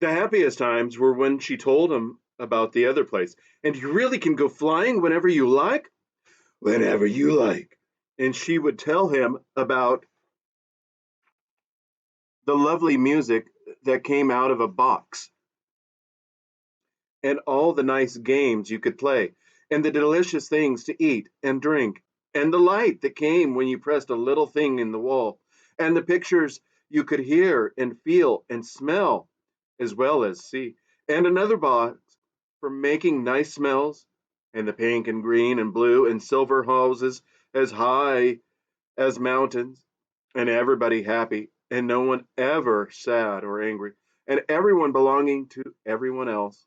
The happiest times were when she told him about the other place. And you really can go flying whenever you like? Whenever you like. And she would tell him about the lovely music that came out of a box and all the nice games you could play and the delicious things to eat and drink and the light that came when you pressed a little thing in the wall and the pictures you could hear and feel and smell as well as see and another box for making nice smells and the pink and green and blue and silver houses as high as mountains, and everybody happy, and no one ever sad or angry, and everyone belonging to everyone else.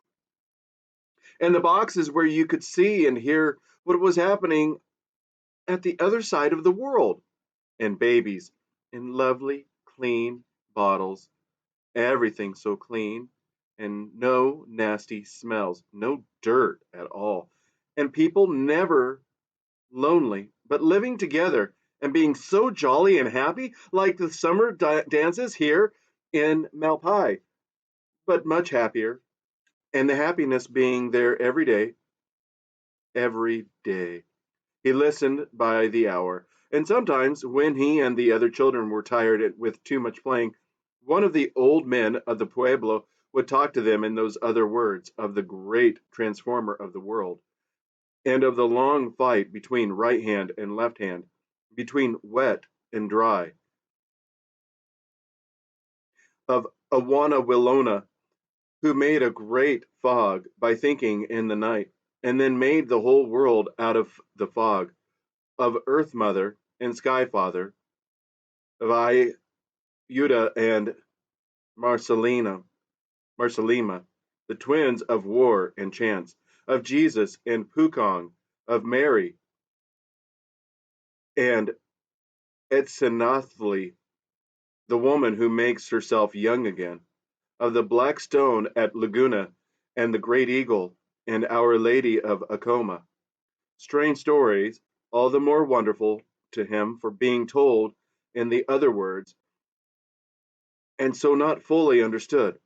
And the boxes where you could see and hear what was happening at the other side of the world, and babies in lovely, clean bottles, everything so clean, and no nasty smells, no dirt at all, and people never lonely, but living together and being so jolly and happy, like the summer dances here in Malpai, but much happier, and the happiness being there every day, every day. He listened by the hour, and sometimes when he and the other children were tired with too much playing, one of the old men of the pueblo would talk to them in those other words of the great transformer of the world and of the long fight between right hand and left hand, between wet and dry, of Awana Willona, who made a great fog by thinking in the night, and then made the whole world out of the fog, of Earth Mother and Sky Father, of Iuda and Marcelina, Marcelima, the twins of War and Chance, of Jesus and Pukong, of Mary and Etzanathli, the woman who makes herself young again, of the black stone at Laguna and the great eagle and Our Lady of Acoma. Strange stories, all the more wonderful to him for being told in the other words, and so not fully understood.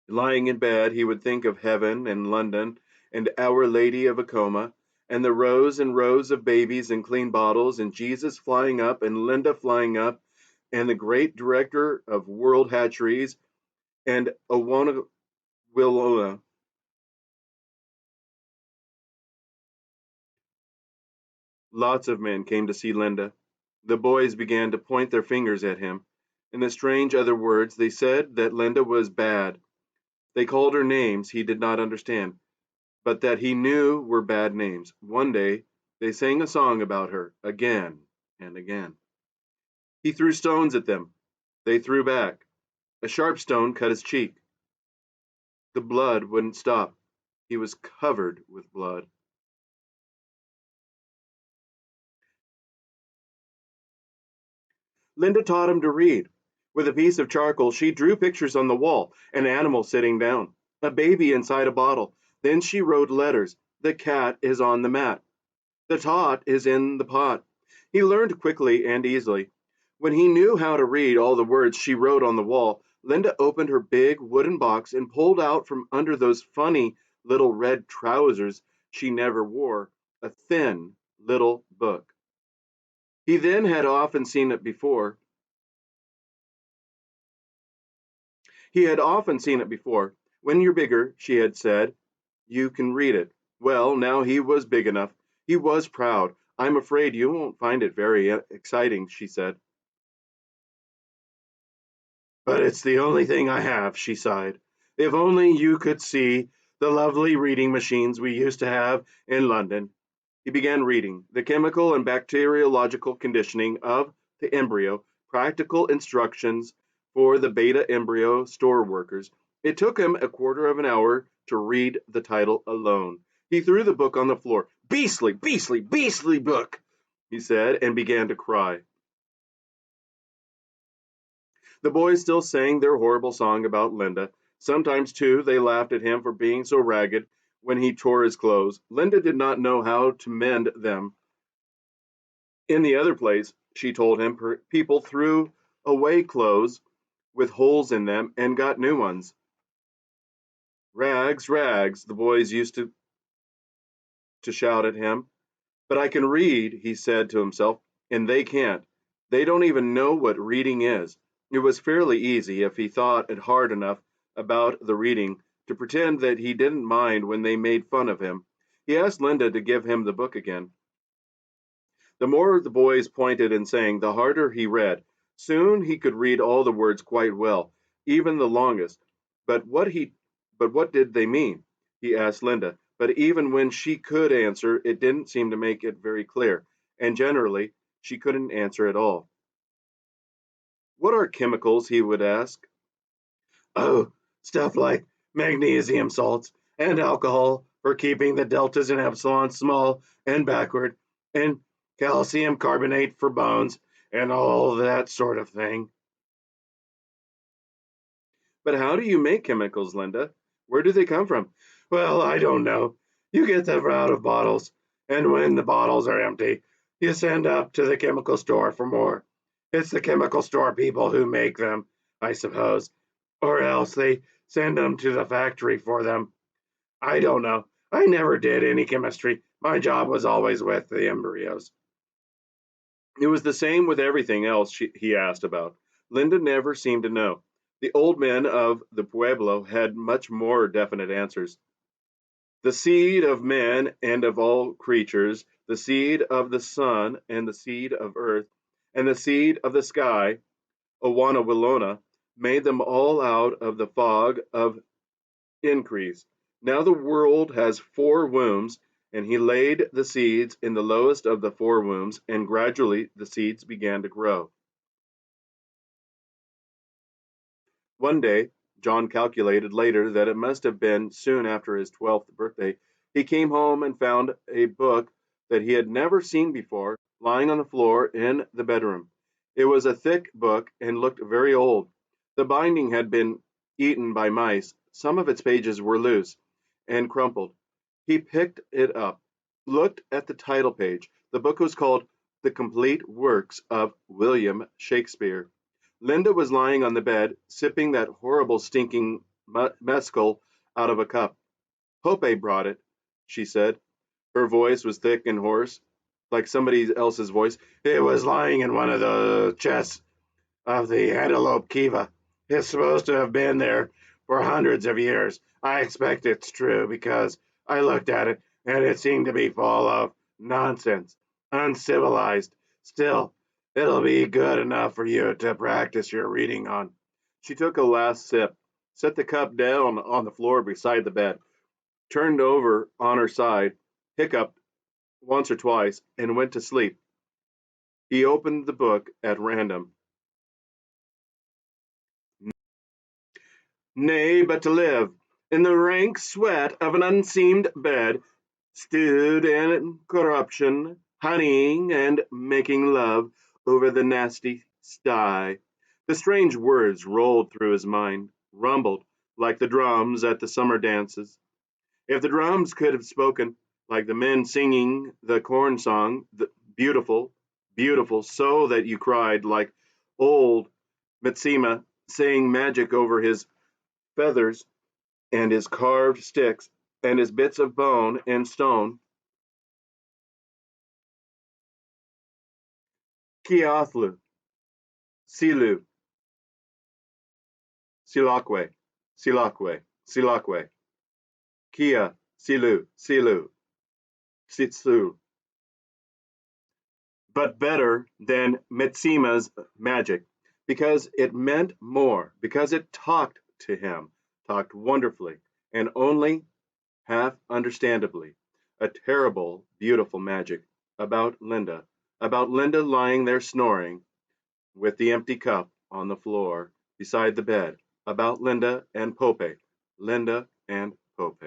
Lying in bed, he would think of heaven and London and Our Lady of Acoma and the rows and rows of babies in clean bottles and Jesus flying up and Linda flying up and the great director of world hatcheries and Owana Willona. Lots of men came to see Linda. The boys began to point their fingers at him. In the strange other words, they said that Linda was bad. They called her names he did not understand, but that he knew were bad names. One day, they sang a song about her, again and again. He threw stones at them. They threw back. A sharp stone cut his cheek. The blood wouldn't stop. He was covered with blood. Linda taught him to read. With a piece of charcoal, she drew pictures on the wall, an animal sitting down, a baby inside a bottle. Then she wrote letters. The cat is on the mat. The tot is in the pot. He learned quickly and easily. When he knew how to read all the words she wrote on the wall, Linda opened her big wooden box and pulled out from under those funny little red trousers she never wore a thin little book. He then had often seen it before. He had often seen it before. When you're bigger, she had said, you can read it. Well, now he was big enough. He was proud. I'm afraid you won't find it very exciting, she said. But it's the only thing I have, she sighed. If only you could see the lovely reading machines we used to have in London. He began reading The Chemical and Bacteriological Conditioning of the Embryo, Practical Instructions for the Beta Embryo Store Workers. It took him a quarter of an hour to read the title alone. He threw the book on the floor. Beastly, beastly, beastly book, he said, and began to cry. The boys still sang their horrible song about Linda. Sometimes, too, they laughed at him for being so ragged when he tore his clothes. Linda did not know how to mend them. In the other place, she told him, people threw away clothes with holes in them and got new ones. Rags, rags, the boys used to shout at him. But I can read, he said to himself, and they can't. They don't even know what reading is. It was fairly easy, if he thought it hard enough about the reading, to pretend that he didn't mind when they made fun of him. He asked Linda to give him the book again. The more the boys pointed and sang, the harder he read. Soon he could read all the words quite well, even the longest. But what did they mean? He asked Linda. But even when she could answer, it didn't seem to make it very clear, and generally she couldn't answer at all. What are chemicals? He would ask. Oh, stuff like magnesium salts and alcohol for keeping the deltas and epsilons small and backward, and calcium carbonate for bones, and all that sort of thing. But how do you make chemicals, Linda? Where do they come from? Well, I don't know. You get them out of bottles, and when the bottles are empty, you send up to the chemical store for more. It's the chemical store people who make them, I suppose, or else they send them to the factory for them. I don't know. I never did any chemistry. My job was always with the embryos. It was the same with everything else he asked about. Linda never seemed to know. The old men of the pueblo had much more definite answers. The seed of men and of all creatures, the seed of the sun and the seed of earth, and the seed of the sky, Owana Willona, made them all out of the fog of increase. Now the world has four wombs, and he laid the seeds in the lowest of the four wombs, and gradually the seeds began to grow. One day, John calculated later that it must have been soon after his 12th birthday, he came home and found a book that he had never seen before lying on the floor in the bedroom. It was a thick book and looked very old. The binding had been eaten by mice. Some of its pages were loose and crumpled. He picked it up, looked at the title page. The book was called The Complete Works of William Shakespeare. Linda was lying on the bed, sipping that horrible stinking mescal out of a cup. Pope brought it, she said. Her voice was thick and hoarse, like somebody else's voice. It was lying in one of the chests of the antelope kiva. It's supposed to have been there for hundreds of years. I expect it's true because I looked at it and it seemed to be full of nonsense, uncivilized. Still, it'll be good enough for you to practice your reading on. She took a last sip, set the cup down on the floor beside the bed, turned over on her side, hiccuped once or twice, and went to sleep. He opened the book at random. Nay, but to live in the rank sweat of an unseamed bed, stewed in corruption, honeying and making love over the nasty sty. The strange words rolled through his mind, rumbled like the drums at the summer dances. If the drums could have spoken, like the men singing the corn song, the beautiful, beautiful, so that you cried, like old Mitsima saying magic over his feathers and his carved sticks and his bits of bone and stone. Kiathlu, Silu, Silakwe, Silakwe, Silakwe, Kia, Silu, Silu, Sitsu. But better than Mitsima's magic, because it meant more, because it talked to him, talked wonderfully, and only half understandably. A terrible, beautiful magic about Linda lying there snoring with the empty cup on the floor beside the bed, about Linda and Pope, Linda and Pope.